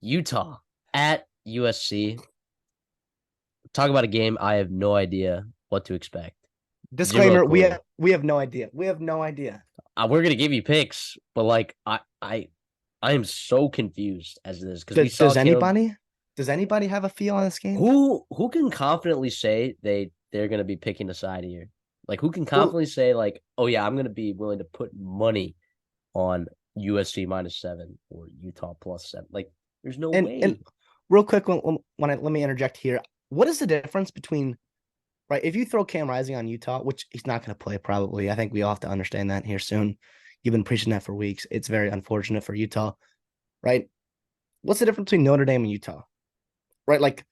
Utah at USC. Talk about a game I have no idea what to expect. Zero Disclaimer: clue. we have no idea. We have no idea. We're gonna give you picks, but like I am so confused as to this because we saw Does Caleb. anybody have a feel on this game? Who can confidently say they're gonna be picking a side here? Like who can Well, confidently say like, oh yeah, I'm gonna be willing to put money on USC -7 or Utah +7? Like, there's no and way. real quick, let me interject here. What is the difference between right? If you throw Cam Rising on Utah, which he's not going to play probably, I think we all have to understand that here soon. You've been preaching that for weeks. It's very unfortunate for Utah, right? What's the difference between Notre Dame and Utah, right? Like,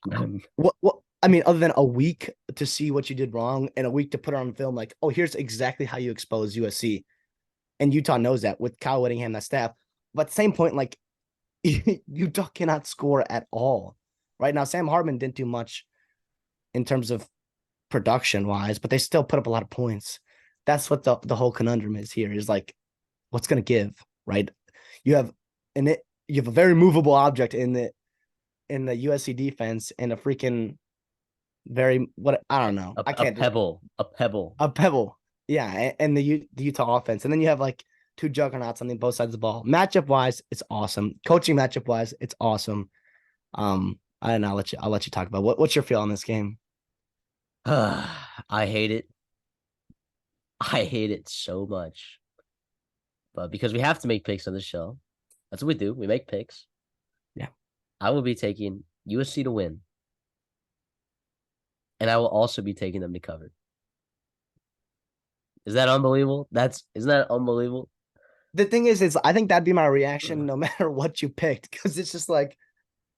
Um, what? I mean, other than a week to see what you did wrong and a week to put it on film, like, oh, here's exactly how you expose USC, and Utah knows that with Kyle Whittingham, that staff. But at the same point, like, Utah cannot score at all, right now. Sam Hartman didn't do much in terms of production wise, but they still put up a lot of points. That's what the whole conundrum is here is like, what's going to give, right? You have you have a very movable object in the USC defense and a freaking very what I don't know. I a can't just pebble, a pebble. a pebble. Yeah, and the Utah offense. And then you have like two juggernauts on both sides of the ball. Matchup wise, it's awesome. Coaching matchup wise, it's awesome. I don't know, I'll let you talk about what's your feel on this game. I hate it. I hate it so much. But because we have to make picks on the show, that's what we do. We make picks. Yeah. I will be taking USC to win, and I will also be taking them to cover. Is that unbelievable? Isn't that unbelievable? The thing is I think that'd be my reaction no matter what you picked, because it's just like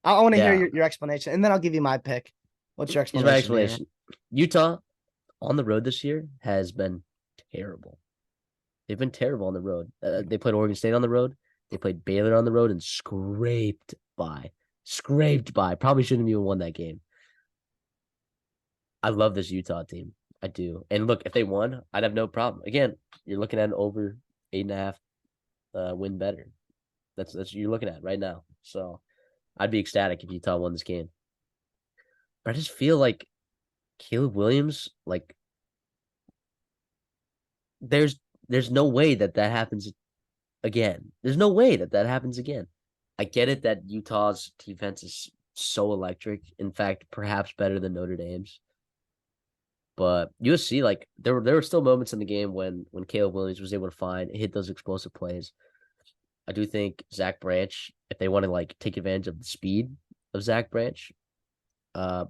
I want to hear Yeah. your explanation, and then I'll give you my pick. What's your Here's my explanation here? explanation. Utah on the road this year has been terrible. They've been terrible on the road. They played Oregon State on the road. They played Baylor on the road and scraped by. Scraped by. Probably shouldn't have even won that game. I love this Utah team. I do. And look, if they won, I'd have no problem. Again, you're looking at an over 8.5 win better. That's you're looking at right now. So I'd be ecstatic if Utah won this game. But I just feel like Caleb Williams, like there's there's no way that happens again. There's no way that happens again. I get it that Utah's defense is so electric. In fact, perhaps better than Notre Dame's. But USC, like there were still moments in the game when Caleb Williams was able to hit those explosive plays. I do think Zach Branch, if they want to like take advantage of the speed of Zach Branch, uh,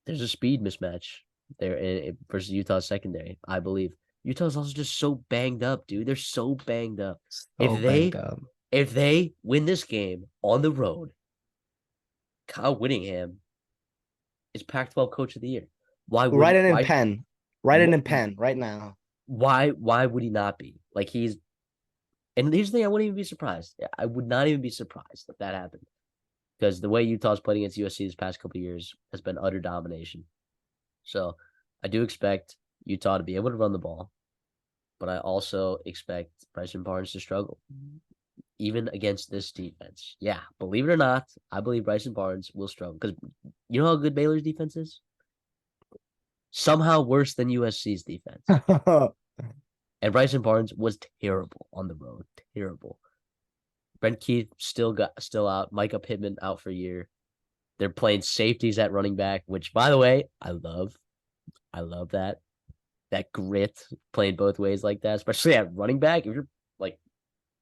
there's a speed mismatch there versus Utah's secondary. I believe Utah's also just so banged up, dude. They're so banged up. If So banged they up. if they win this game on the road, Kyle Whittingham is Pac-12 Coach of the Year. Why Write wouldn't it in why pen. Write it in pen right now. why would he not be? Like he's and here's the thing, I wouldn't even be surprised. I would not even be surprised if that happened. Because the way Utah's played against USC this past couple of years has been utter domination. So I do expect Utah to be able to run the ball, but I also expect Bryson Barnes to struggle, even against this defense. Yeah, believe it or not, I believe Bryson Barnes will struggle because you know how good Baylor's defense is? Somehow worse than USC's defense. And Bryson Barnes was terrible on the road. Terrible. Brent Keith still out. Micah Pittman out for a year. They're playing safeties at running back, which by the way, I love. I love that. That grit playing both ways like that, especially at running back. If you're like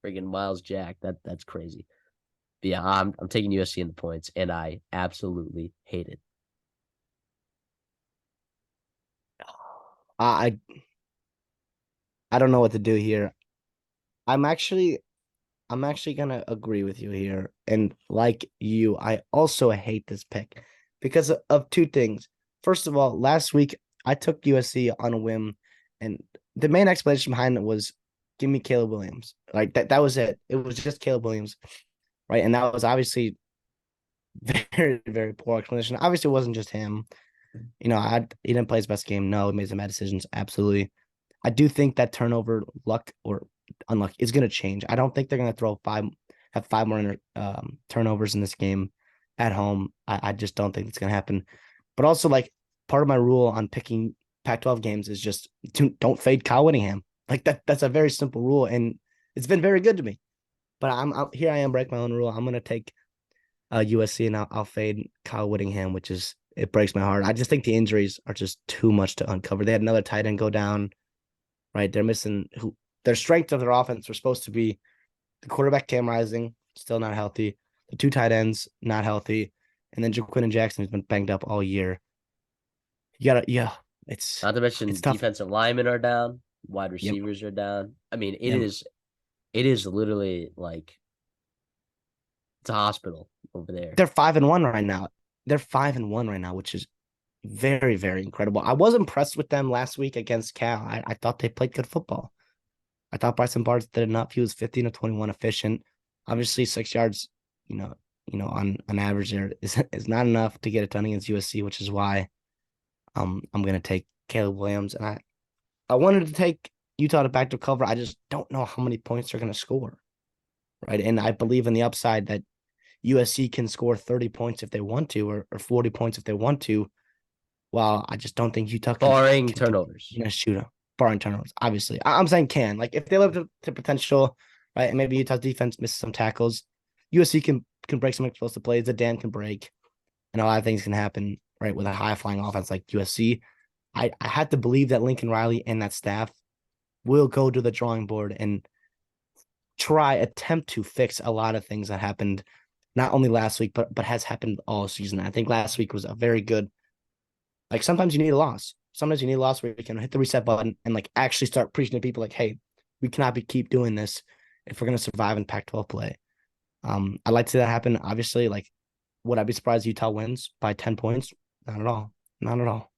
freaking Miles Jack, that's crazy. But yeah, I'm taking USC in the points, and I absolutely hate it. I I don't know what to do here. I'm actually I'm actually gonna agree with you here. And like you, I also hate this pick because of two things. First of all, last week I took USC on a whim, and the main explanation behind it was give me Caleb Williams. Like that was it. It was just Caleb Williams, right? And that was obviously very, very poor explanation. Obviously, it wasn't just him. You know, he didn't play his best game. No, he made some bad decisions. Absolutely. I do think that turnover luck or unluck is going to change. I don't think they're going to throw have 5 more turnovers in this game at home. I just don't think it's going to happen. But also, like, part of my rule on picking Pac-12 games is just don't fade Kyle Whittingham. Like, that's a very simple rule, and it's been very good to me. But I'm here. I am breaking my own rule. I'm going to take USC, and I'll fade Kyle Whittingham, which is, it breaks my heart. I just think the injuries are just too much to uncover. They had another tight end go down, right? They're missing their strength of their offense were supposed to be the quarterback, Cam Rising, still not healthy. The 2 tight ends, not healthy. And then Jaquin Jackson has been banged up all year. It's Not to mention it's tough. defensive linemen are down, wide Yep. receivers are down. I mean, Yep. it is literally like it's a hospital over there. They're 5-1 right now. They're 5-1 right now, which is very, very incredible. I was impressed with them last week against Cal. I thought they played good football. I thought Bryson Barnes did enough. He was 15 of 21 efficient. Obviously, 6 yards, on average there is not enough to get it done against USC, which is why I'm gonna take Caleb Williams. And I wanted to take Utah to back to cover. I just don't know how many points they're gonna score. Right. And I believe in the upside that USC can score 30 points if they want to, or 40 points if they want to. While I just don't think Utah barring turnovers. Shoot them. Barring turnovers, obviously. I'm saying can. Like, if they live to potential, right, and maybe Utah's defense misses some tackles, USC can break some explosive plays. The dam can break, and a lot of things can happen, right, with a high-flying offense like USC. I had to believe that Lincoln Riley and that staff will go to the drawing board and attempt to fix a lot of things that happened not only last week, but has happened all season. I think last week was a very good, like, sometimes you need a loss. Sometimes you need a loss where you can hit the reset button and, like, actually start preaching to people like, hey, we cannot keep doing this if we're going to survive in Pac-12 play. I'd like to see that happen. Obviously, like, would I be surprised Utah wins by 10 points? Not at all. Not at all.